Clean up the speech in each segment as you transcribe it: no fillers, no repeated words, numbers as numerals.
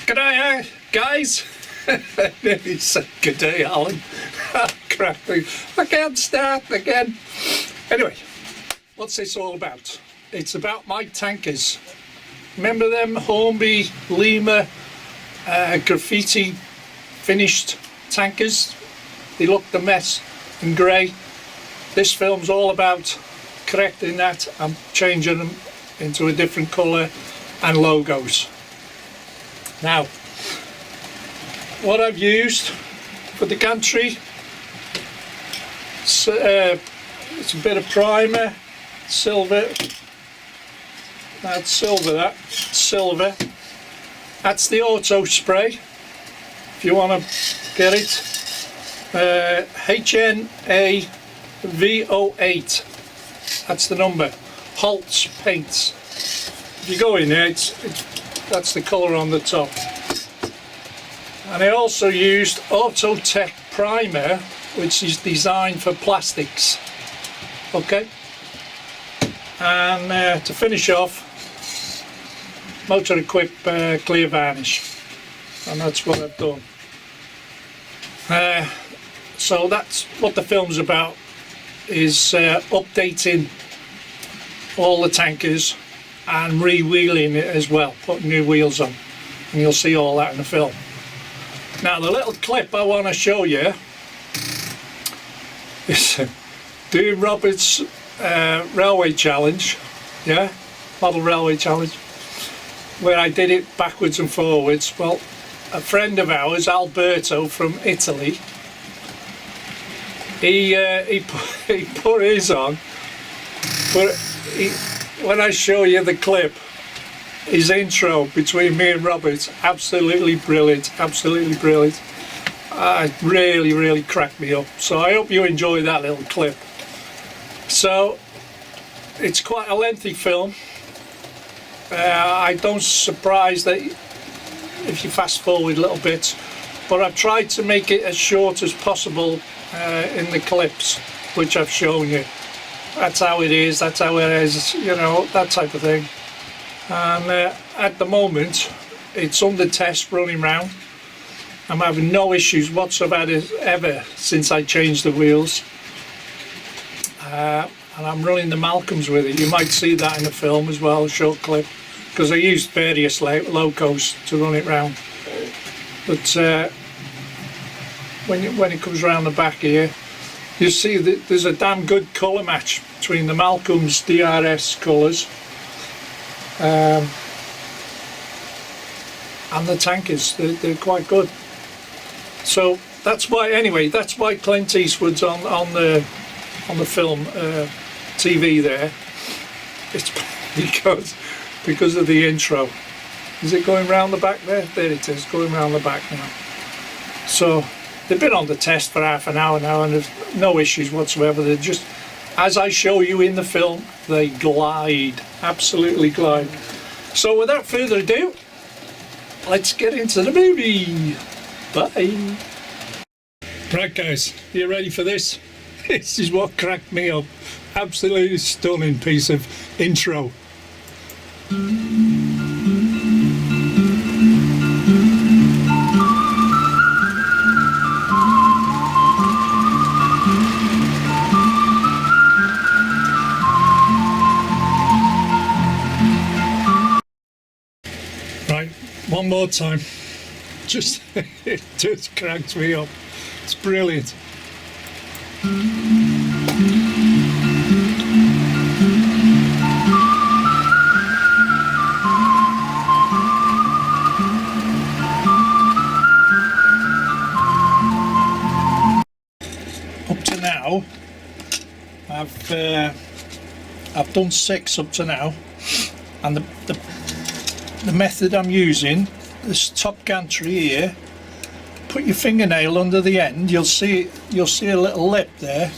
G'day, guys. He said g'day, Alan. Crap, I can't start again. Anyway, what's this all about? It's about my tankers. Remember them Hornby, Lima, graffiti finished tankers? They looked a mess in grey. This film's all about correcting that and changing them into a different colour and logos. Now, what I've used for the gantry, it's a bit of primer, silver, that's silver, that's the auto spray, if you want to get it, HNA V08, that's the number, Holtz paints. If you go in there, that's the colour on the top. And I also used Autotech primer, which is designed for plastics. Okay, and to finish off, Motor Equip clear varnish, and that's what I've done. So that's what the film's about, is updating all the tankers and re-wheeling it as well, putting new wheels on, and you'll see all that in the film. Now the little clip I want to show you is doing Robert's railway challenge, yeah, model railway challenge, where I did it backwards and forwards. Well, a friend of ours, Alberto from Italy, he put his on, but when I show you the clip, his intro between me and Robert, absolutely brilliant, absolutely brilliant. It really cracked me up. So I hope you enjoy that little clip. So it's quite a lengthy film. I don't surprise that if you fast forward a little bit, but I've tried to make it as short as possible in the clips which I've shown you. That's how it is, that's how it is, you know, that type of thing. And at the moment it's under test, running round. I'm having no issues whatsoever ever since I changed the wheels, and I'm running the Malcolms with it. You might see that in the film as well, a short clip, because I used various locos to run it round. But when it comes round the back here, you see that there's a damn good colour match between the Malcolms DRS colours and the tankers. They're quite good. So that's why, anyway, that's why Clint Eastwood's on the film TV there. It's because of the intro. Is it going round the back there? There it is, going round the back now. So they've been on the test for half an hour now, and there's no issues whatsoever. They're just, as I show you in the film, they glide, absolutely glide. So without further ado, let's get into the movie. Bye. Right guys, are you ready for this? This is what cracked me up. Absolutely stunning piece of intro. Right, one more time. Just, it just cracked me up. It's brilliant. Up to now, I've done 6 up to now, and the method I'm using, this top gantry here, put your fingernail under the end, you'll see a little lip there,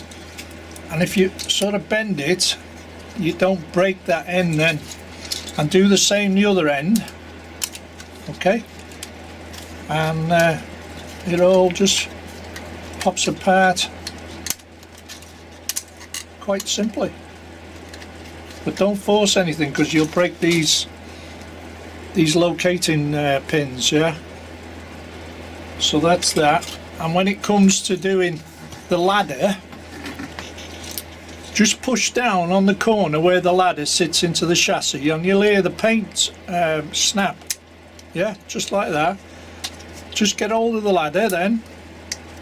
and if you sort of bend it, you don't break that end then, and do the same the other end, okay, and it all just pops apart quite simply. But don't force anything, because you'll break these these locating pins, yeah. So that's that. And when it comes to doing the ladder, just push down on the corner where the ladder sits into the chassis and you'll hear the paint snap, yeah, just like that. Just get hold of the ladder then,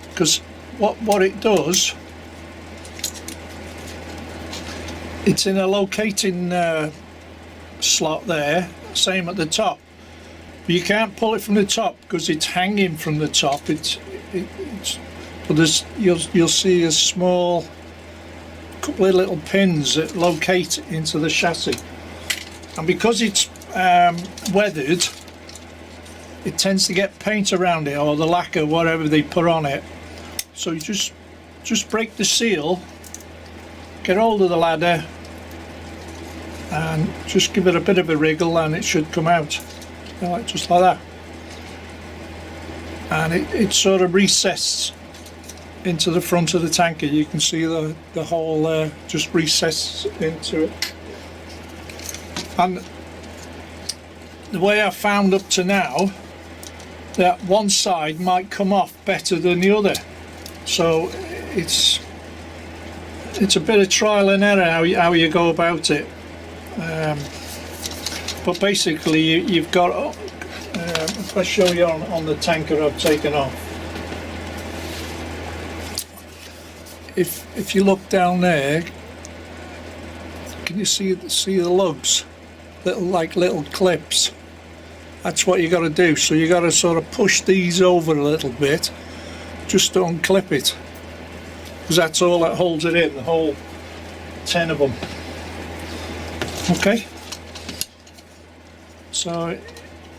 because what it does, it's in a locating slot there, same at the top. But you can't pull it from the top because it's hanging from the top. But there's, you'll see a small couple of little pins that locate into the chassis, and because it's weathered, it tends to get paint around it, or the lacquer, whatever they put on it. So you just break the seal, get hold of the ladder, and just give it a bit of a wriggle, and it should come out, just like that. And it sort of recesses into the front of the tanker. You can see the hole just recesses into it. And the way I found up to now, that one side might come off better than the other. So it's a bit of trial and error how you go about it. But basically you've got, if I show you on the tanker I've taken off, if you look down there, can you see the lugs, little clips? That's what you got to do. So you got to sort of push these over a little bit just to unclip it, because that's all that holds it in, the whole 10 of them. Okay, so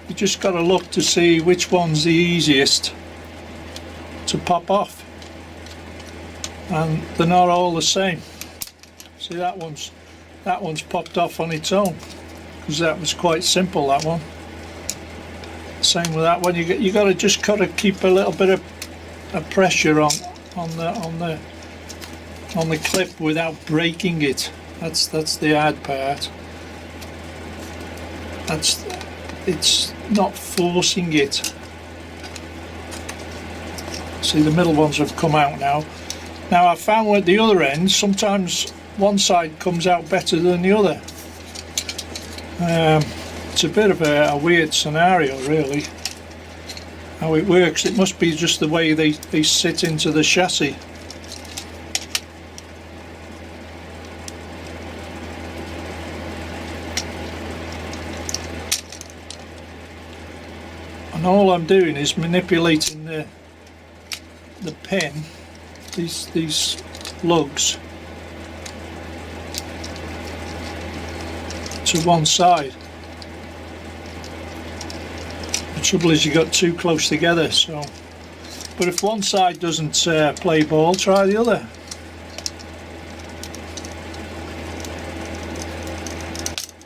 you just got to look to see which one's the easiest to pop off, and they're not all the same. See, that one's popped off on its own because that was quite simple, that one. Same with that one. You got to just kind of keep a little bit of pressure on the clip without breaking it. That's the hard part. It's not forcing it. See, the middle ones have come out now. Now I found at the other end, sometimes one side comes out better than the other. It's a bit of a weird scenario, really, how it works. It must be just the way they sit into the chassis. And all I'm doing is manipulating the pin, these lugs, to one side. The trouble is you got too close together, so. But if one side doesn't play ball, try the other.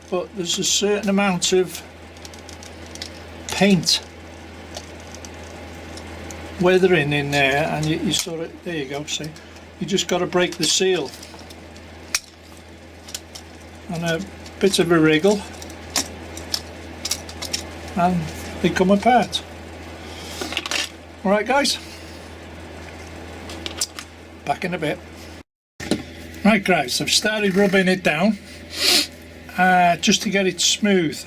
But there's a certain amount of paint weathering in there, and you sort of, there you go, see, you just got to break the seal, and a bit of a wriggle, and they come apart. Alright guys, back in a bit. Right guys, I've started rubbing it down just to get it smooth,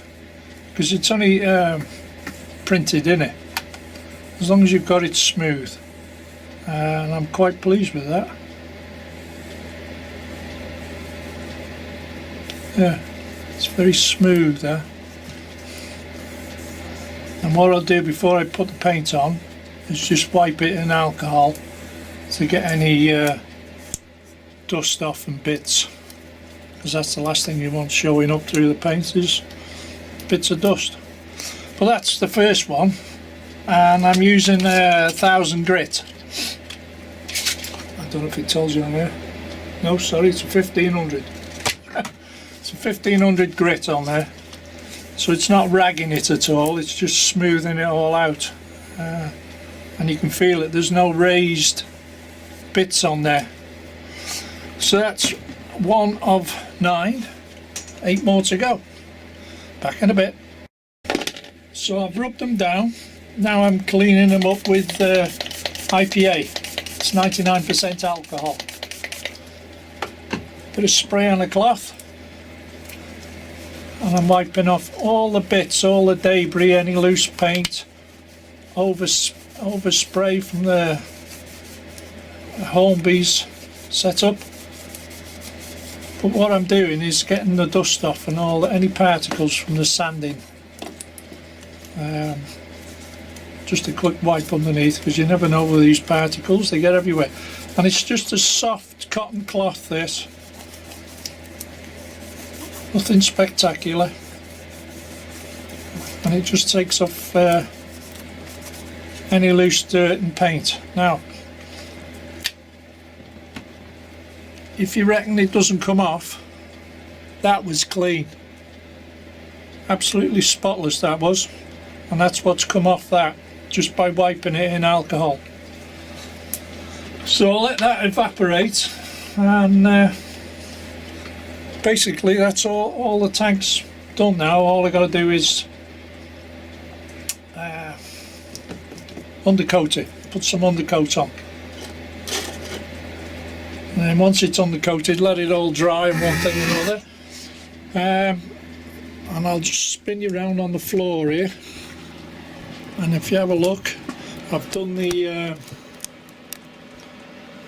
because it's only printed in it. As long as you've got it smooth, and I'm quite pleased with that. Yeah, it's very smooth there. And what I'll do before I put the paint on is just wipe it in alcohol to get any dust off and bits, because that's the last thing you want showing up through the paint, is bits of dust. But that's the first one, and I'm using 1000 grit. I don't know if it tells you on there. No, sorry, it's a 1500. It's a 1500 grit on there, so it's not ragging it at all, it's just smoothing it all out. And you can feel it, there's no raised bits on there. So that's 1 of 9, 8 more to go. Back in a bit. So I've rubbed them down. Now I'm cleaning them up with IPA. It's 99% alcohol. Bit of spray on a cloth. And I'm wiping off all the bits, all the debris, any loose paint, overspray from the Hornby's setup. But what I'm doing is getting the dust off and any particles from the sanding. Just a quick wipe underneath, because you never know with these particles, they get everywhere. And it's just a soft cotton cloth, this. Nothing spectacular. And it just takes off any loose dirt and paint. Now, if you reckon it doesn't come off, that was clean. Absolutely spotless that was. And that's what's come off that, just by wiping it in alcohol. So I'll let that evaporate, and basically that's all the tank's done now. All I got to do is undercoat it, put some undercoat on. And then once it's undercoated, let it all dry and one thing and another. And I'll just spin you around on the floor here. And if you have a look, I've done the, there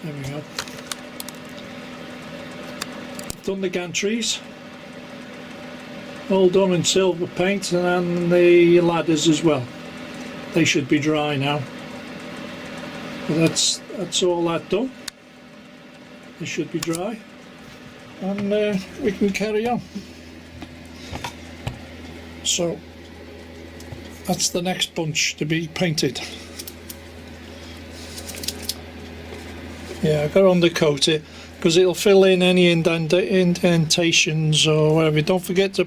we go. I've done the gantries, all done in silver paint, and the ladders as well. They should be dry now. But that's all that done. They should be dry, and we can carry on. So that's the next bunch to be painted. Yeah, I've got to undercoat it because it'll fill in any indentations or whatever. Don't forget to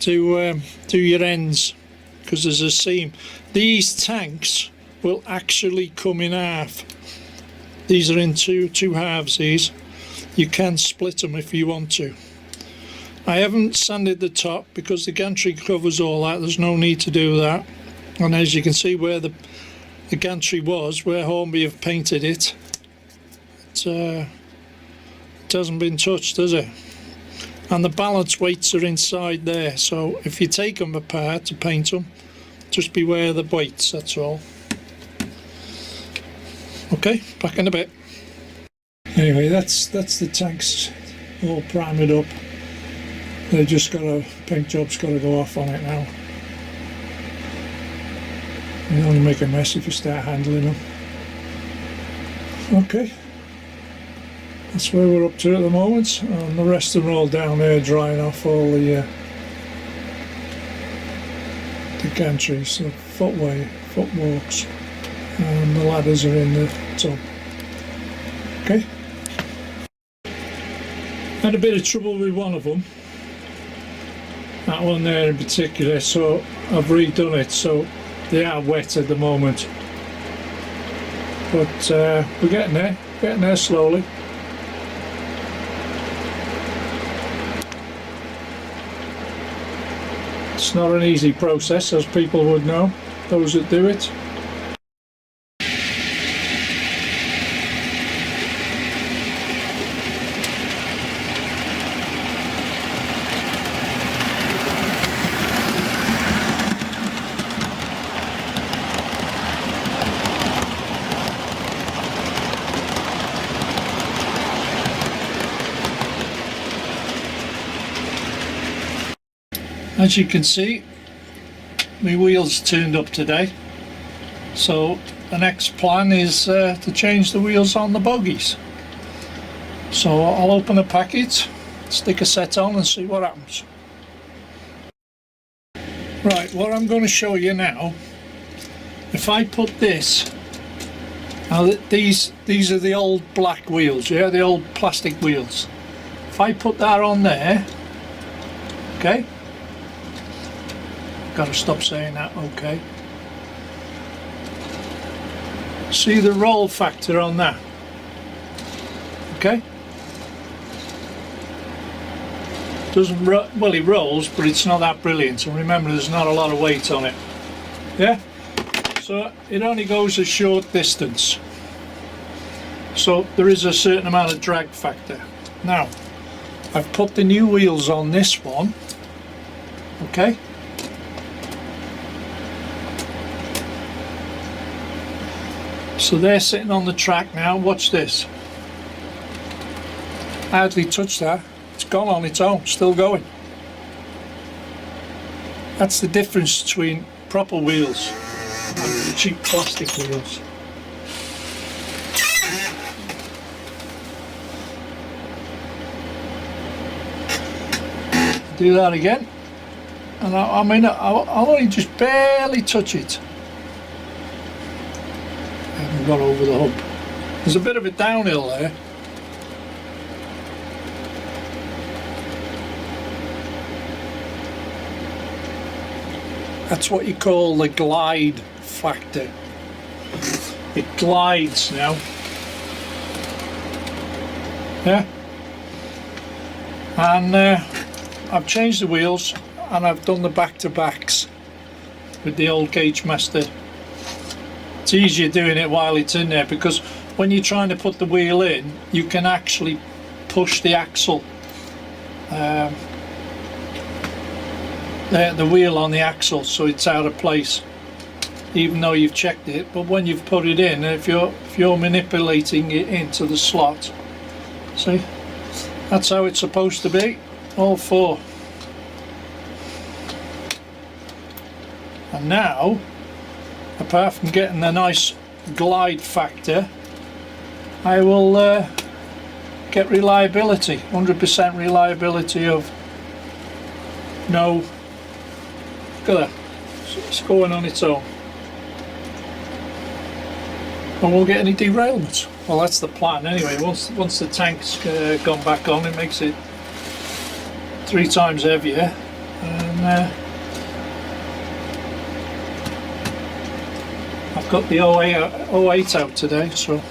do your ends, because there's a seam. These tanks will actually come in half. These are in two halves, these. You can split them if you want to. I haven't sanded the top because the gantry covers all that. There's no need to do that. And as you can see where the gantry was, where Hornby have painted it, it hasn't been touched, has it? And the balance weights are inside there, so if you take them apart to paint them, just beware of the weights, that's all. Okay, back in a bit. Anyway, that's the tanks all primed up. They just paint job's got to go off on it now. You only make a mess if you start handling them. Okay, that's where we're up to at the moment, and the rest of them are all down there drying off all the gantries, the footwalks, and the ladders are in the tub. Okay. Had a bit of trouble with one of them, that one there in particular, so I've redone it, so they are wet at the moment. But we're getting there slowly. It's not an easy process, as people would know, those that do it. As you can see, my wheels turned up today, so the next plan is to change the wheels on the bogies. So I'll open a packet, stick a set on and see what happens. Right, what I'm going to show you now, if I put this, now these are the old black wheels, yeah, the old plastic wheels. If I put that on there, okay, gotta stop saying that, okay. See the roll factor on that, okay? Doesn't well, it rolls, but it's not that brilliant. And remember, there's not a lot of weight on it. Yeah, so it only goes a short distance, so there is a certain amount of drag factor. Now I've put the new wheels on this one, okay, so they're sitting on the track now. Watch this, I hardly touched that, it's gone on its own, still going. That's the difference between proper wheels and cheap plastic wheels. Do that again, and I mean I'll only just barely touch it. I haven't got over the hump. There's a bit of a downhill there. That's what you call the glide factor. It glides now. Yeah. And I've changed the wheels and I've done the back-to-backs with the old Gauge Master. It's easier doing it while it's in there, because when you're trying to put the wheel in, you can actually push the axle. The wheel on the axle, so it's out of place even though you've checked it. But when you've put it in, if you're manipulating it into the slot, see, that's how it's supposed to be, all four. And now, apart from getting the nice glide factor, I will get reliability, 100% reliability of no. Look at that, it's going on its own. I won't get any derailments. Well, that's the plan anyway. Once the tank's gone back on, it makes it 3 times heavier. And I've got the 08 out today, so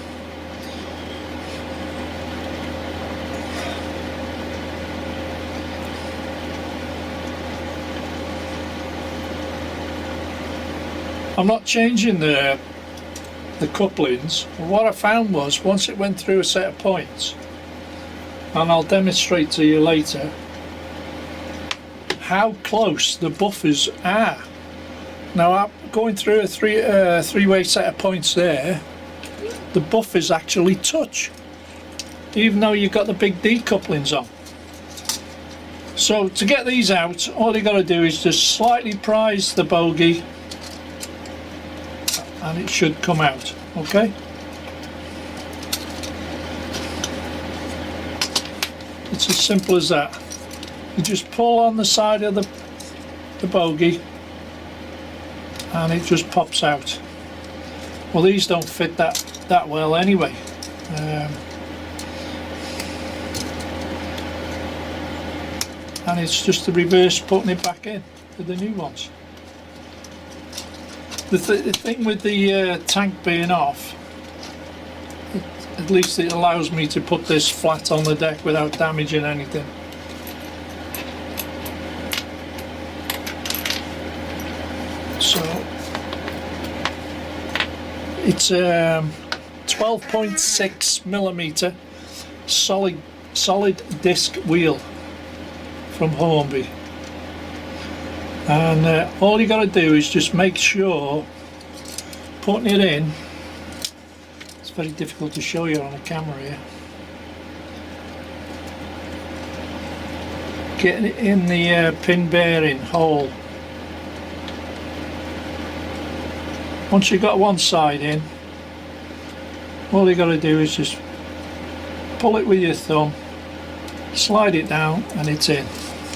I'm not changing the couplings. What I found was, once it went through a set of points, and I'll demonstrate to you later how close the buffers are. Now, I'm going through a three-way set of points there, the buffers actually touch, even though you've got the big decouplings on. So to get these out, all you got to do is just slightly prise the bogie and it should come out, okay? It's as simple as that. You just pull on the side of the bogie and it just pops out. Well, these don't fit that well anyway. And it's just the reverse putting it back in with the new ones. The thing with the tank being off, at least it allows me to put this flat on the deck without damaging anything. So it's 12.6mm solid disc wheel from Hornby. And all you got to do is just make sure, putting it in, it's very difficult to show you on a camera here, getting it in the pin bearing hole. Once you've got one side in, all you got to do is just pull it with your thumb, slide it down and it's in.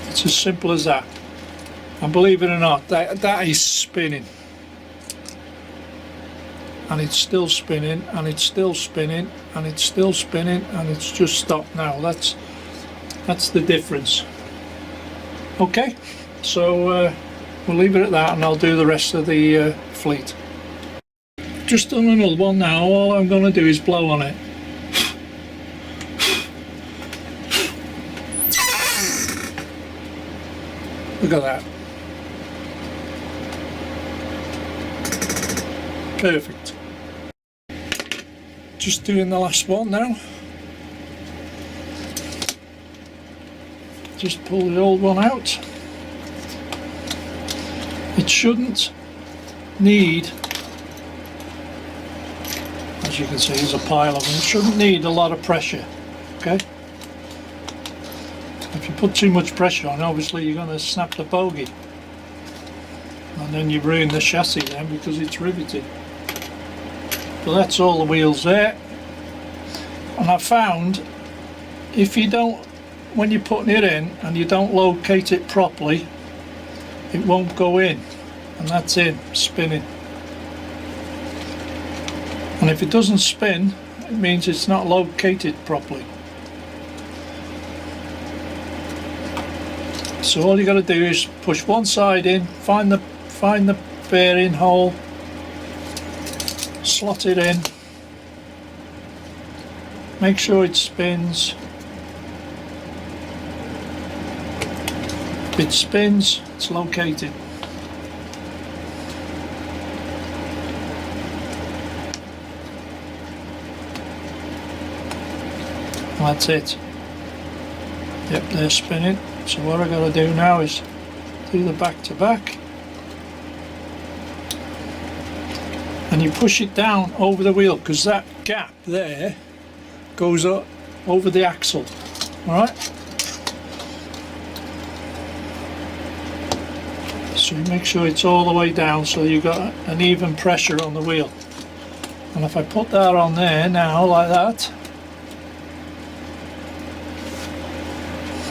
It's as simple as that. And believe it or not, that is spinning, and it's still spinning, and it's still spinning, and it's still spinning, and it's just stopped now. That's the difference. Okay, so we'll leave it at that, and I'll do the rest of the fleet. Just done another one now. All I'm going to do is blow on it. Look at that. Perfect. Just doing the last one now. Just pull the old one out. It shouldn't need, as you can see there's a pile of them, it shouldn't need a lot of pressure, okay? If you put too much pressure on, obviously you're going to snap the bogie, and then you ruin the chassis then because it's riveted. So that's all the wheels there. And I found if you don't, when you're putting it in and you don't locate it properly, it won't go in, and that's it, spinning. And if it doesn't spin, it means it's not located properly. So all you got to do is push one side in, find the bearing hole, slot it in, make sure it spins. If it spins, it's located. That's it. Yep, they're spinning. So what I got to do now is do the back to back, and you push it down over the wheel because that gap there goes up over the axle. All right. So you make sure it's all the way down so you've got an even pressure on the wheel. And if I put that on there now like that,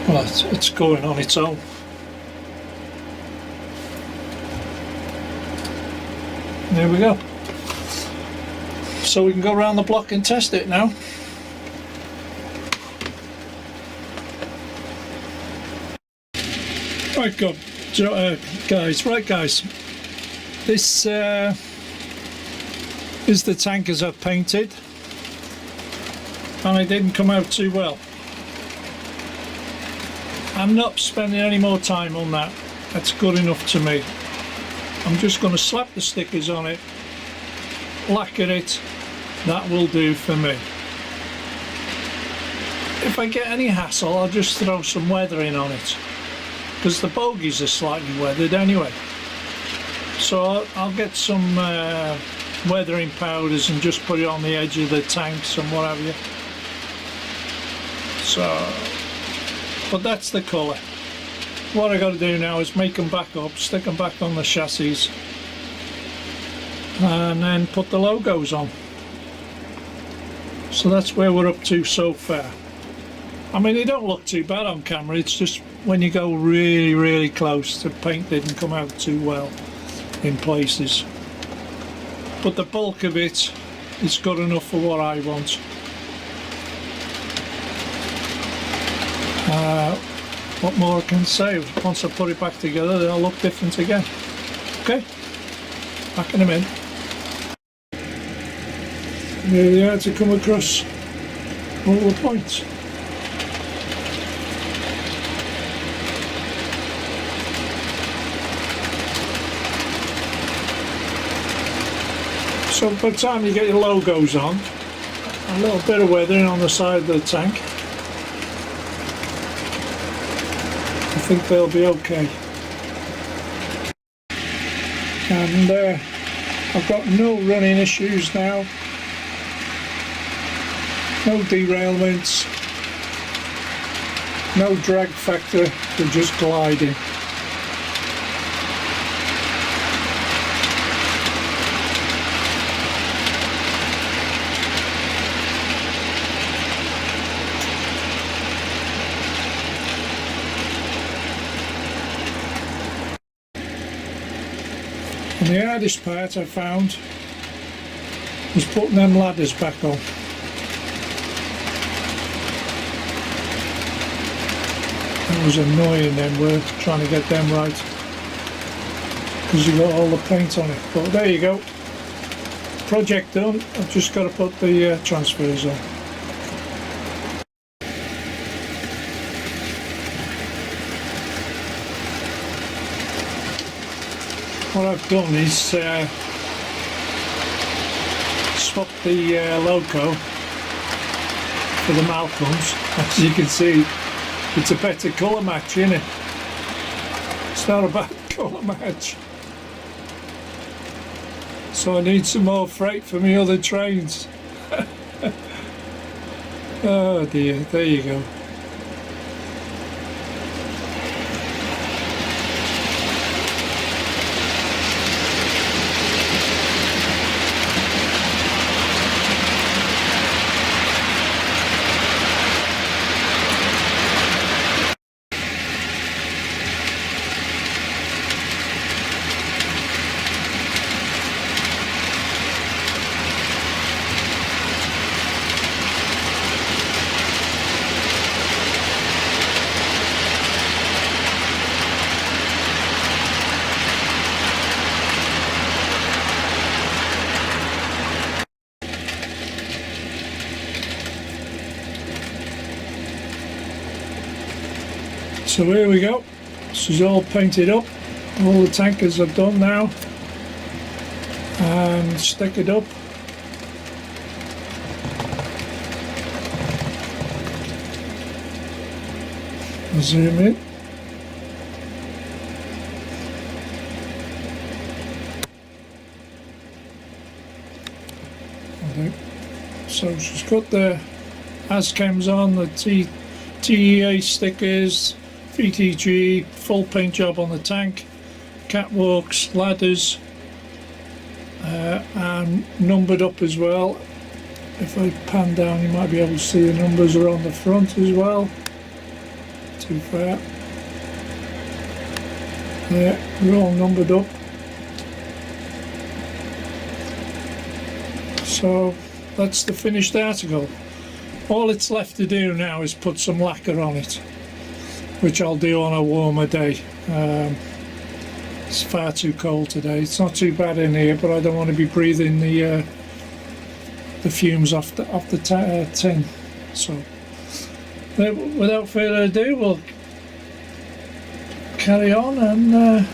well, it's going on its own. There we go. So we can go around the block and test it now. Right, go. Guys, this is the tank as I've painted, and it didn't come out too well. I'm not spending any more time on that. That's good enough to me. I'm just going to slap the stickers on it, lacquer it. That will do for me. If I get any hassle, I'll just throw some weathering on it, because the bogies are slightly weathered anyway. So I'll get some weathering powders and just put it on the edge of the tanks and what have you. So, but that's the colour. What I got to do now is make them back up, stick them back on the chassis, and then put the logos on. So that's where we're up to so far. I mean, they don't look too bad on camera, it's just when you go really close, the paint didn't come out too well in places. But the bulk of it is good enough for what I want. What more I can say? Once I put it back together, they'll look different again. Okay, back in a minute. There they are to come across all the points. So by the time you get your logos on, a little bit of weathering on the side of the tank, I think they'll be okay. And I've got no running issues now, no derailments, no drag factor, they're just gliding. And the hardest part I found was putting them ladders back on. That was annoying then, we're trying to get them right, because you got all the paint on it. But there you go, project done. I've just got to put the transfers on. What I've done is swap the loco for the Malcolms. As you can see, it's a better colour match, isn't it? It's not a bad colour match. So I need some more freight for my other trains. Oh dear, there you go. So here we go. This is all painted up. All the tankers are done now. And stick it up. Zoom in. Okay. So she's got the ASCAMs on, the T.E.A stickers, VTG, full paint job on the tank, catwalks, ladders, and numbered up as well. If I pan down you might be able to see the numbers are on the front as well. Too far. Yeah, they're all numbered up. So that's the finished article. All it's left to do now is put some lacquer on it, which I'll do on a warmer day. It's far too cold today. It's not too bad in here, but I don't want to be breathing the fumes off the tin. So without further ado, we'll carry on, and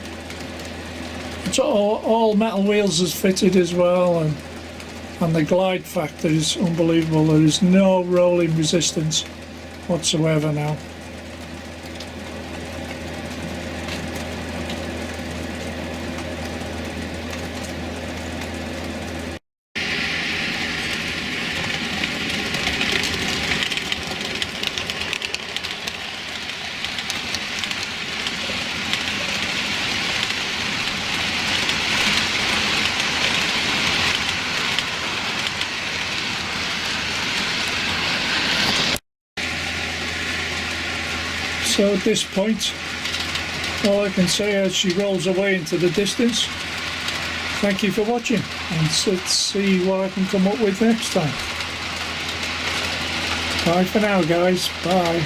it's all metal wheels is fitted as well, and the glide factor is unbelievable. There is no rolling resistance whatsoever now. So at this point, all I can say as she rolls away into the distance, thank you for watching, and let's see what I can come up with next time. Bye for now, guys. Bye.